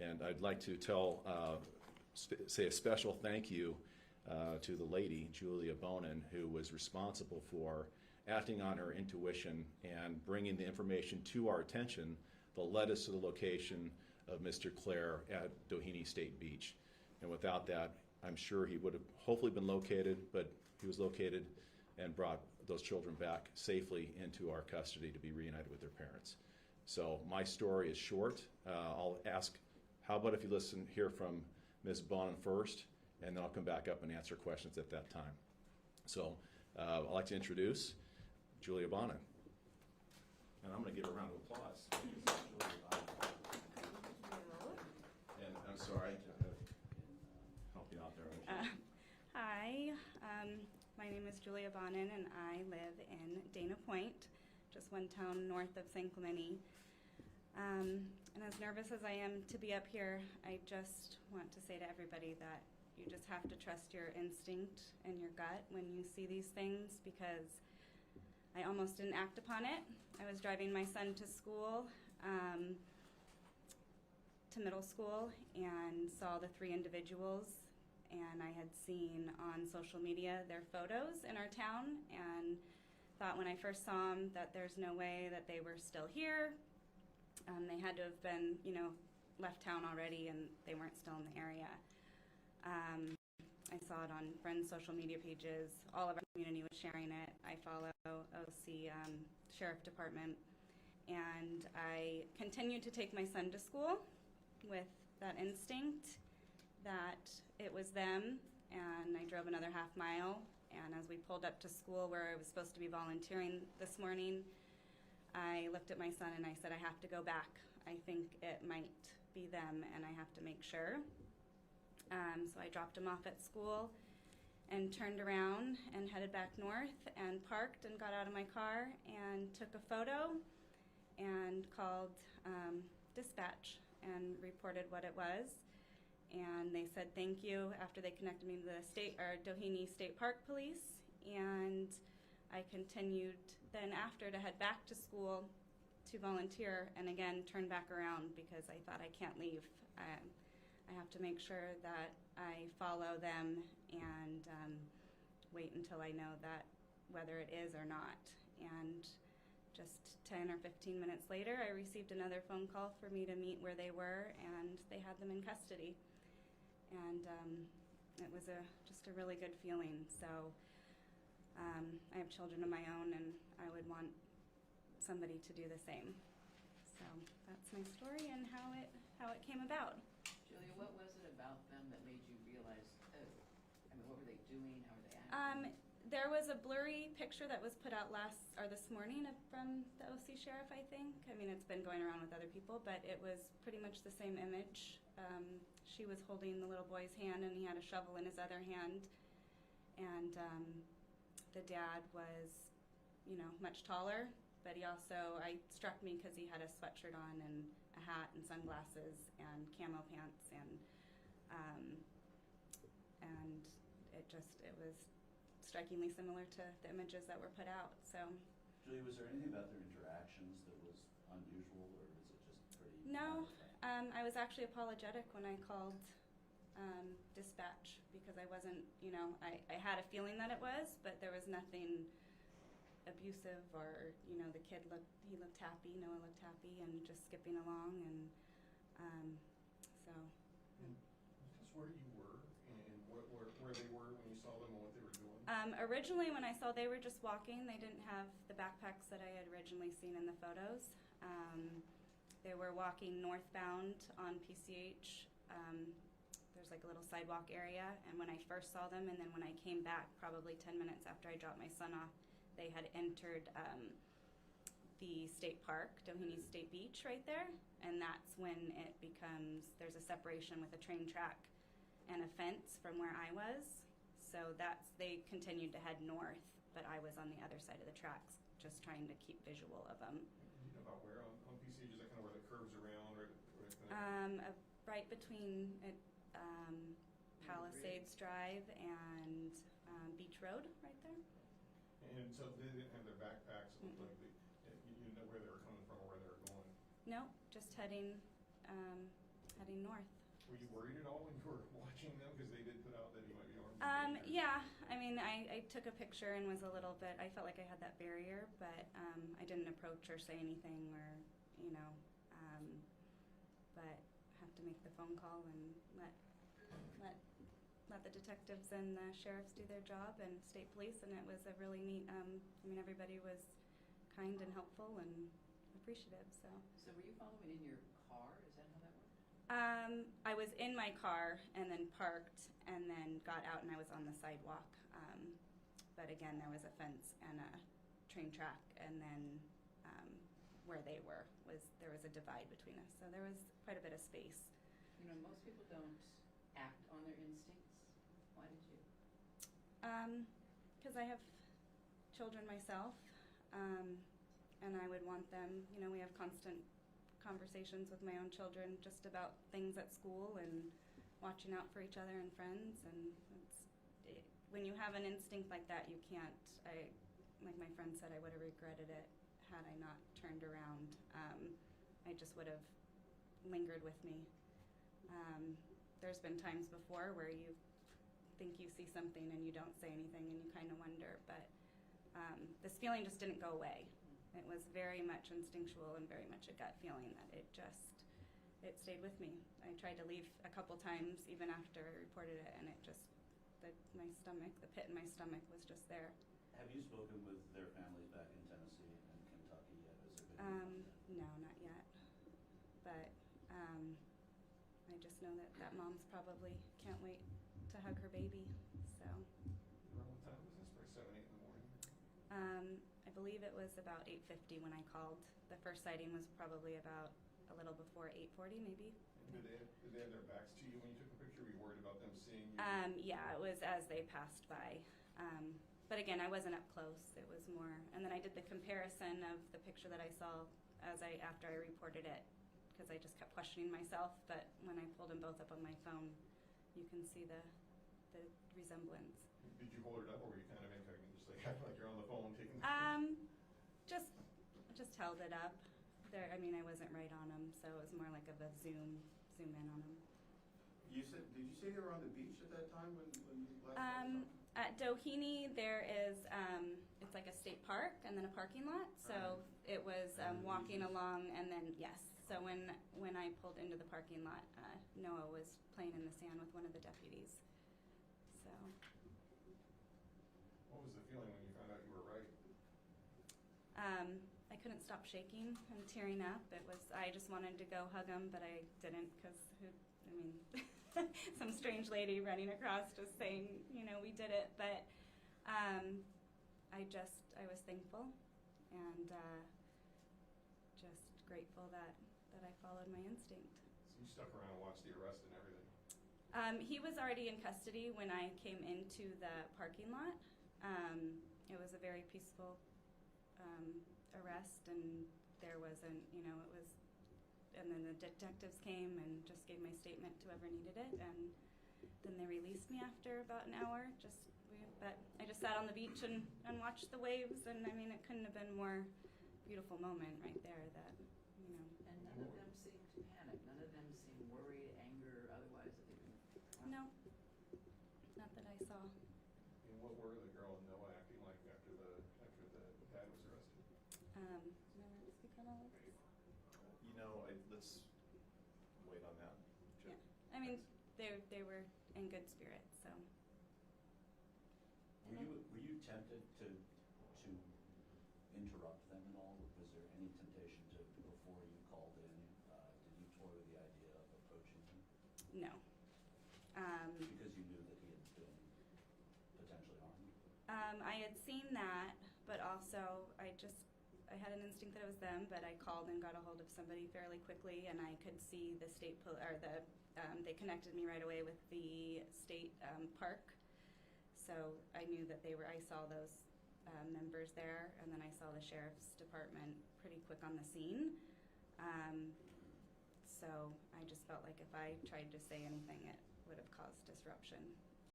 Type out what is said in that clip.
And I'd like to say a special thank you to the lady, Julia Bonin, who was responsible for acting on her intuition and bringing the information to our attention that led us to the location of Mr. Clare at Doheny State Beach. And without that, I'm sure he would have hopefully been located, but he was located and brought those children back safely into our custody to be reunited with their parents. So my story is short. I'll ask, how about if you hear from Ms. Bonin first, and then I'll come back up and answer questions at that time. So I'd like to introduce Julia Bonin. And I'm going to give her a round of applause. And I'm sorry to help you out there. Hi, my name is Julia Bonin, and I live in Dana Point, just one town north of San Clemente. And as nervous as I am to be up here, I just want to say to everybody that you just have to trust your instinct and your gut when you see these things, because I almost didn't act upon it. I was driving my son to school, to middle school, and saw the three individuals, and I had seen on social media their photos in our town, and thought when I first saw them that there's no way that they were still here. They had to have been, left town already, and they weren't still in the area. I saw it on friends' social media pages. All of our community was sharing it. I follow OC Sheriff Department, and I continued to take my son to school with that instinct that it was them, and I drove another half mile, and as we pulled up to school where I was supposed to be volunteering this morning, I looked at my son and I said, I have to go back. I think it might be them, and I have to make sure. So I dropped him off at school and turned around and headed back north and parked and got out of my car and took a photo and called dispatch and reported what it was. And they said thank you after they connected me to the Doheny State Park Police. And I continued then after to head back to school to volunteer, and again turned back around because I thought I can't leave. I have to make sure that I follow them and wait until I know that whether it is or not. And just 10 or 15 minutes later, I received another phone call for me to meet where they were, and they had them in custody. And it was just a really good feeling. So I have children of my own, and I would want somebody to do the same. So that's my story and how it came about. Julia, what was it about them that made you realize, what were they doing? How were they acting? There was a blurry picture that was put out this morning from the OC Sheriff, I think. I mean, it's been going around with other people, but it was pretty much the same image. She was holding the little boy's hand, and he had a shovel in his other hand. And the dad was, much taller, but he also, struck me because he had a sweatshirt on and a hat and sunglasses and camo pants, and it was strikingly similar to the images that were put out. So, Julia, was there anything about their interactions that was unusual, or was it just pretty? No, I was actually apologetic when I called dispatch, because I wasn't, I had a feeling that it was, but there was nothing abusive, or the kid looked happy, Noah looked happy, and just skipping along, and so. Just where you were and where they were when you saw them and what they were doing? Originally, when I saw they were just walking, they didn't have the backpacks that I had originally seen in the photos. They were walking northbound on PCH. There's like a little sidewalk area, and when I first saw them, and then when I came back probably 10 minutes after I dropped my son off, they had entered the state park, Doheny State Beach right there, and that's when it becomes, there's a separation with a train track and a fence from where I was. So they continued to head north, but I was on the other side of the tracks, just trying to keep visual of them. Do you know about where on PCH? Is that kind of where the curves around, right right between Palisades Drive and Beach Road, right there. And so they didn't have their backpacks. It looked like you didn't know where they were coming from or where they were going. No, just heading north. north. Were you worried at all when you were watching them, because they did put out that he might be armed? and dangerous? Yeah, I mean, I took a picture and was a little bit, I felt like I had that barrier, but I didn't approach or say anything or, you know, but have to make the phone call and let the detectives and the sheriffs do their job and state police, and it was a really neat, I mean, everybody was kind and helpful and appreciative, so. So were you following in your car? Is that how that worked? I was in my car and then parked and then got out and I was on the sidewalk. But again, there was a fence and a train track, and then where they were there was a divide between us. So there was quite a bit of space. You know, most people don't act on their instincts. Why did you? Because I have children myself, and I would want them, you know, we have constant conversations with my own children just about things at school and watching out for each other and friends, and when you have an instinct like that, you can't, like my friend said, I would have regretted it had I not turned around. I just would have lingered with me. There's been times before where you think you see something and you don't say anything and you kind of wonder, but this feeling just didn't go away. It was very much instinctual and very much a gut feeling that it stayed with me. I tried to leave a couple times even after I reported it, and it just, my stomach, the pit in my stomach was just there. Have you spoken with their families back in Tennessee and Kentucky yet? Has there been No, not yet. But I just know that mom's probably can't wait to hug her baby. So Around what time was this? Probably 7, 8 in the morning? I believe it was about 8:50 when I called. The first sighting was probably about a little before 8:40 maybe. And did they have their backs to you when you took the picture? Were you worried about them seeing you? Yeah, it was as they passed by. But again, I wasn't up close. It was more, and then I did the comparison of the picture that I saw after I reported it, because I just kept questioning myself. But when I pulled them both up on my phone, you can see the resemblance. Did you hold it up, or were you kind of incognito, just like acting like you're on the phone taking the Just held it up. There, I mean, I wasn't right on them, so it was more like of a zoom in on them. Did you say they were on the beach at that time when you last saw them? At Doheny, there is, it's like a state park and then a parking lot. So Right. it was And the walking beaches. along, and then yes. So when I pulled into the parking lot, Noah was playing in the sand with one of the deputies. So What was the feeling when you found out you were right? I couldn't stop shaking and tearing up. I just wanted to go hug him, but I didn't, because some strange lady running across just saying, you know, we did it. But I was thankful and just grateful that I followed my instinct. So you stuck around and watched the arrest and everything. He was already in custody when I came into the parking lot. It was a very peaceful arrest, and there wasn't, you know, it was, and then the detectives came and just gave my statement to whoever needed it, and then they released me after about an hour. But I just sat on the beach and watched the waves, and I mean, it couldn't have been more beautiful moment right there that, you know. And none of them seemed panicked. None of them seemed worried, anger, otherwise that they were. No, not that I saw. And what were the girl and Noah acting like after the dad was arrested? Speak on all of this? You know, let's wait on that. Chip. Yeah, I mean, they were in good spirits, so. Were you tempted to interrupt them at all? Was there any temptation to, before you called in, did you toy with the idea of approaching him? No. Because you knew that he had been potentially armed? I had seen that, but also I had an instinct that it was them, but I called and got a hold of somebody fairly quickly, and I could see the they connected me right away with the state park. So I knew that I saw those members there, and then I saw the sheriff's department pretty quick on the scene. So I just felt like if I tried to say anything, it would have caused disruption.